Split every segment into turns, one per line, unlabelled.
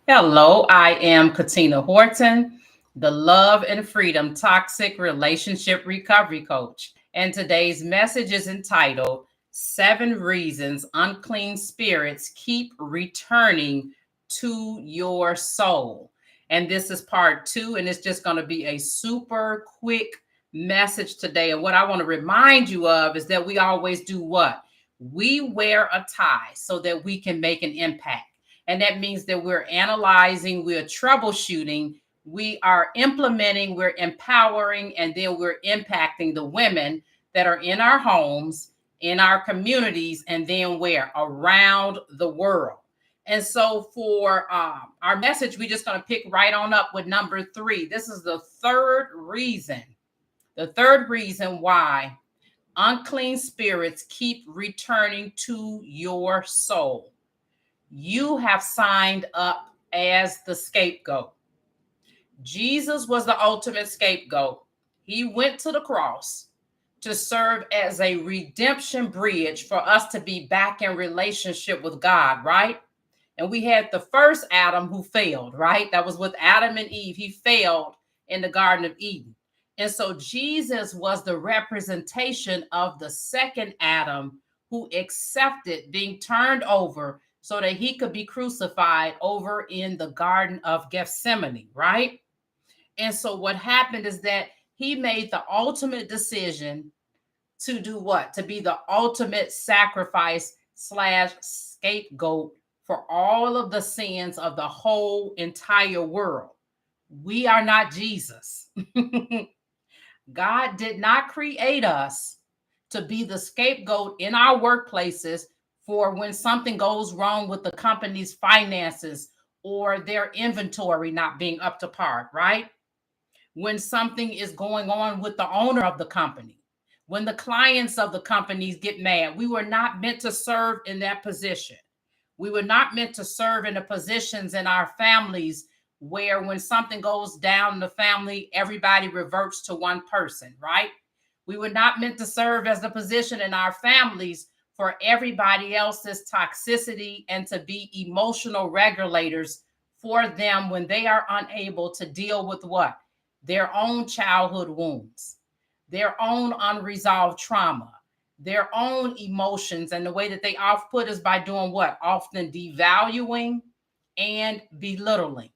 Hello, I am Katina Horton, the Love and Freedom Toxic Relationship Recovery Coach. And today's message is entitled 7 Reasons Unclean Spirits Keep Returning to Your Soul. And this is part 2, and it's just going to be a super quick message today. And what I want to remind you of is that we always do what? We wear a tie so that we can make an impact. And that means that we're analyzing, we're troubleshooting, we are implementing, we're empowering, and then we're impacting the women that are in our homes, in our communities, and then where? Around the world. And so for our message, we're just going to pick right on up with number 3. This is the third reason why unclean spirits keep returning to your soul. You have signed up as the scapegoat. Jesus was the ultimate scapegoat. He went to the cross to serve as a redemption bridge for us to be back in relationship with God, right? And we had the first Adam who failed, right? That was with Adam and Eve. He failed in the Garden of Eden. And so Jesus was the representation of the second Adam who accepted being turned over so that he could be crucified over in the Garden of Gethsemane, right? And so what happened is that he made the ultimate decision to do what? To be the ultimate sacrifice slash scapegoat for all of the sins of the whole entire world. We are not Jesus. God did not create us to be the scapegoat in our workplaces for when something goes wrong with the company's finances or their inventory not being up to par, right? When something is going on with the owner of the company, when the clients of the companies get mad. We were not meant to serve in that position. We were not meant to serve in the positions in our families where when something goes down in the family, everybody reverts to one person, right? We were not meant to serve as the position in our families for everybody else's toxicity and to be emotional regulators for them when they are unable to deal with what? Their own childhood wounds, their own unresolved trauma, their own emotions. And the way that they off put is by doing what? Often devaluing and belittling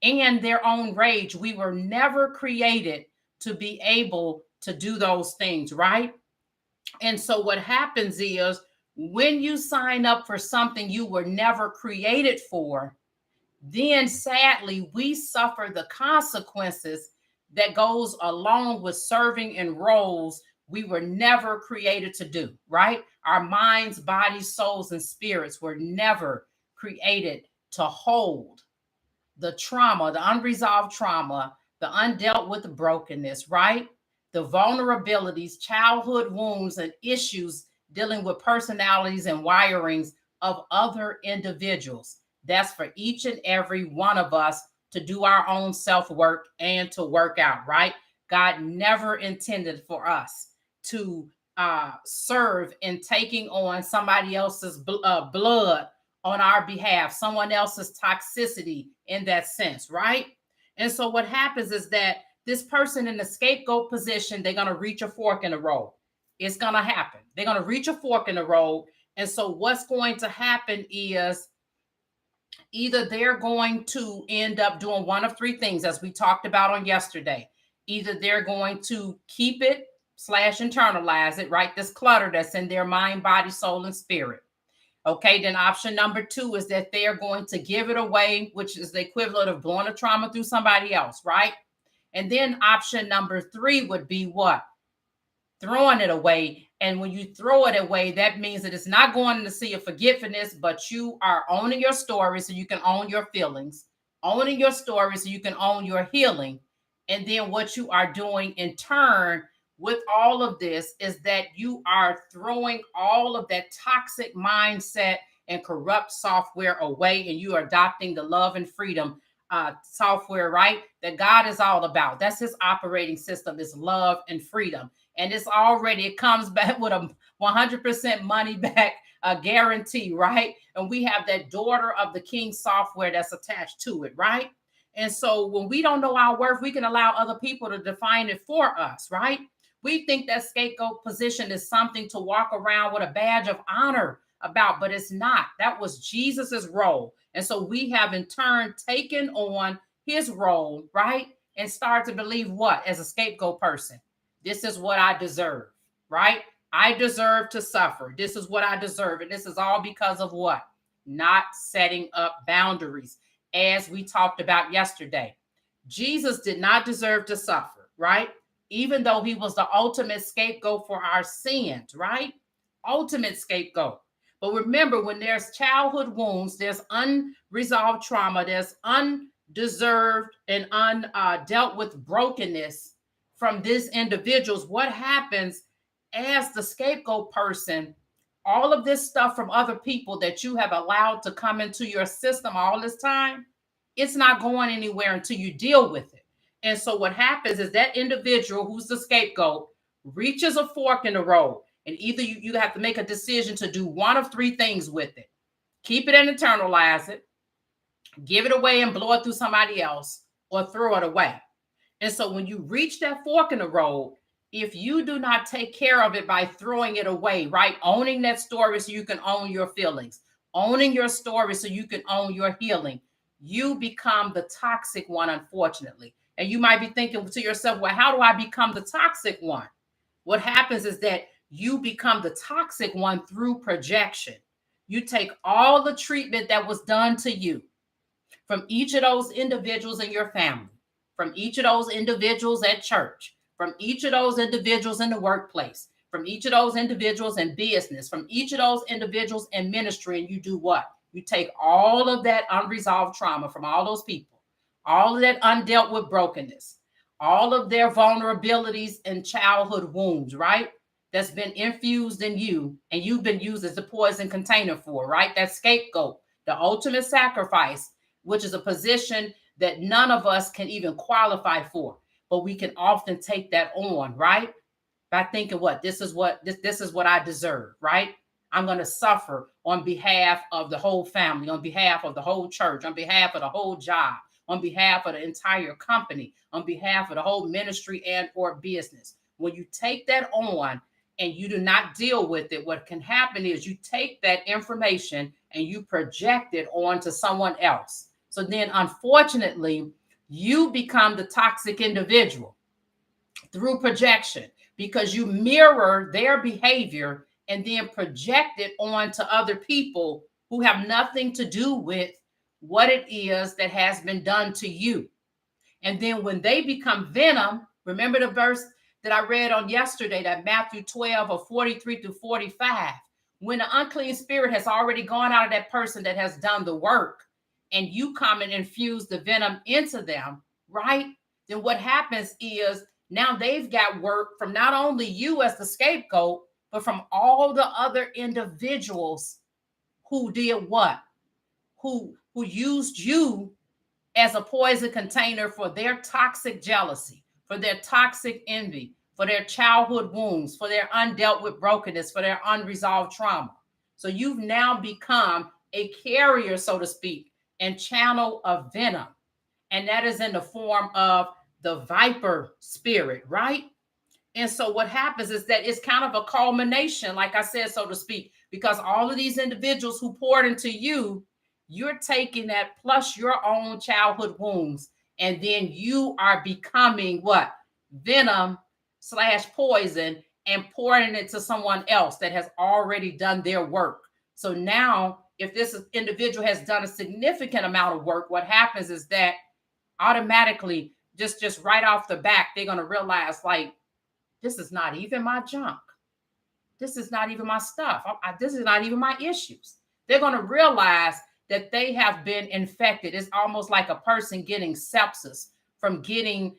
and their own rage. We were never created to be able to do those things, right? And so what happens is when you sign up for something you were never created for, then sadly we suffer the consequences that goes along with serving in roles we were never created to do, right? Our minds, bodies, souls, and spirits were never created to hold the trauma, the unresolved trauma, the undealt with brokenness, right? The vulnerabilities, childhood wounds, and issues dealing with personalities and wirings of other individuals. That's for each and every one of us to do our own self work and to work out, right? God never intended for us to serve in taking on somebody else's blood on our behalf, someone else's toxicity in that sense, right? And so what happens is that this person in the scapegoat position, they're going to reach a fork in the road. It's going to happen. They're going to reach a fork in the road. And so what's going to happen is either they're going to end up doing one of 3 things, as we talked about on yesterday. Either they're going to keep it slash internalize it, right? This clutter that's in their mind, body, soul, and spirit. Okay, then option number 2 is that they are going to give it away, which is the equivalent of blowing a trauma through somebody else, right? And then option number 3 would be what? Throwing it away. And when you throw it away, that means that it's not going to sea of forgetfulness, but you are owning your story so you can own your feelings, owning your story so you can own your healing. And then what you are doing in turn with all of this is that you are throwing all of that toxic mindset and corrupt software away, and you are adopting the love and freedom software, right? That God is all about. That's his operating system, is love and freedom. And it comes back with a 100% money back guarantee, right? And we have that daughter of the king software that's attached to it, right? And so when we don't know our worth, we can allow other people to define it for us, right? We think that scapegoat position is something to walk around with a badge of honor about, but it's not. That was Jesus's role. And so we have in turn taken on his role, right? And start to believe what? As a scapegoat person, this is what I deserve, right? I deserve to suffer. This is what I deserve. And this is all because of what? Not setting up boundaries, as we talked about yesterday. Jesus did not deserve to suffer, right? Even though he was the ultimate scapegoat for our sins, right? Ultimate scapegoat. But remember, when there's childhood wounds, there's unresolved trauma, there's undeserved and undealt with brokenness from these individuals, what happens as the scapegoat person? All of this stuff from other people that you have allowed to come into your system all this time, it's not going anywhere until you deal with it. And so what happens is that individual who's the scapegoat reaches a fork in the road. And either you have to make a decision to do one of three things with it. Keep it and internalize it, give it away and blow it through somebody else, or throw it away. And so when you reach that fork in the road, if you do not take care of it by throwing it away, right? Owning that story so you can own your feelings, owning your story so you can own your healing, you become the toxic one, unfortunately. And you might be thinking to yourself, well, how do I become the toxic one? What happens is that you become the toxic one through projection. You take all the treatment that was done to you from each of those individuals in your family, from each of those individuals at church, from each of those individuals in the workplace, from each of those individuals in business, from each of those individuals in ministry, and you do what? You take all of that unresolved trauma from all those people, all of that undealt with brokenness, all of their vulnerabilities and childhood wounds, right? That's been infused in you, and you've been used as the poison container for, right? That scapegoat, the ultimate sacrifice, which is a position that none of us can even qualify for, but we can often take that on, right? By thinking, what this is what I deserve, right? I'm going to suffer on behalf of the whole family, on behalf of the whole church, on behalf of the whole job, on behalf of the entire company, on behalf of the whole ministry and or business. When you take that on and you do not deal with it, what can happen is you take that information and you project it onto someone else. So then, unfortunately, you become the toxic individual through projection, because you mirror their behavior and then project it onto other people who have nothing to do with what it is that has been done to you. And then when they become venom, remember the verse that I read on yesterday, that Matthew 12 or 43 through 45, when the unclean spirit has already gone out of that person that has done the work, and you come and infuse the venom into them, right? Then what happens is now they've got work from not only you as the scapegoat, but from all the other individuals who did what? Who used you as a poison container for their toxic jealousy, for their toxic envy, for their childhood wounds, for their undealt with brokenness, for their unresolved trauma. So you've now become a carrier, so to speak, and channel of venom. And that is in the form of the viper spirit, right? And so what happens is that it's kind of a culmination, like I said, so to speak, because all of these individuals who poured into you, you're taking that plus your own childhood wounds, and then you are becoming what? Venom / poison, and pouring it to someone else that has already done their work. So now, if this individual has done a significant amount of work, what happens is that automatically, just right off the back, they're going to realize, like, this is not even my junk. This is not even my stuff. This is not even my issues. They're going to realize that they have been infected. It's almost like a person getting sepsis from getting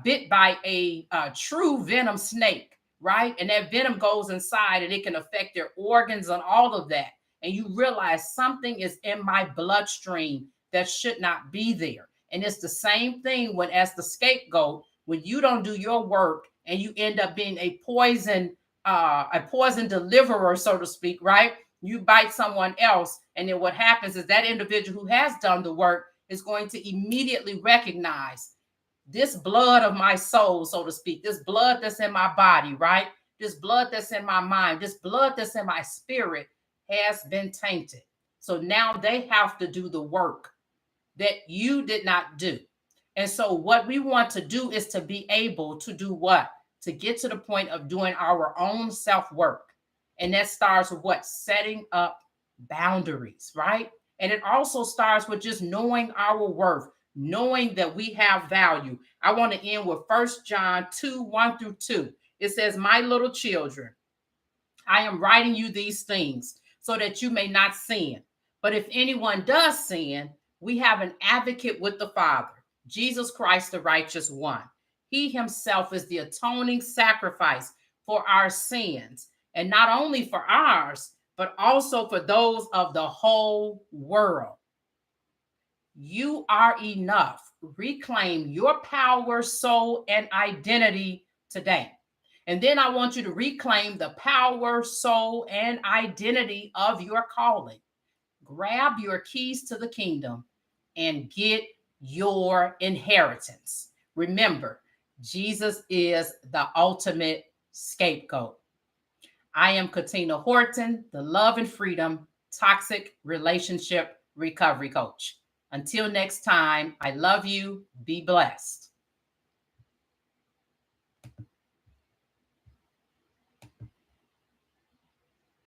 bit by a true venom snake, right? And that venom goes inside and it can affect their organs and all of that. And you realize something is in my bloodstream that should not be there. And it's the same thing when, as the scapegoat, when you don't do your work and you end up being a poison deliverer, so to speak, right? You bite someone else, and then what happens is that individual who has done the work is going to immediately recognize this blood of my soul, so to speak, this blood that's in my body, right? This blood that's in my mind, this blood that's in my spirit has been tainted. So now they have to do the work that you did not do. And so what we want to do is to be able to do what? To get to the point of doing our own self-work. And that starts with what? Setting up boundaries, right? And it also starts with just knowing our worth, knowing that we have value. I want to end with 1 John 2:1-2. It says, my little children, I am writing you these things so that you may not sin. But if anyone does sin, we have an advocate with the Father, Jesus Christ, the righteous one. He himself is the atoning sacrifice for our sins, and not only for ours, but also for those of the whole world. You are enough. Reclaim your power, soul, and identity today. And then I want you to reclaim the power, soul, and identity of your calling. Grab your keys to the kingdom and get your inheritance. Remember, Jesus is the ultimate scapegoat. I am Katina Horton, the Love and Freedom Toxic Relationship Recovery Coach. Until next time, I love you. Be blessed.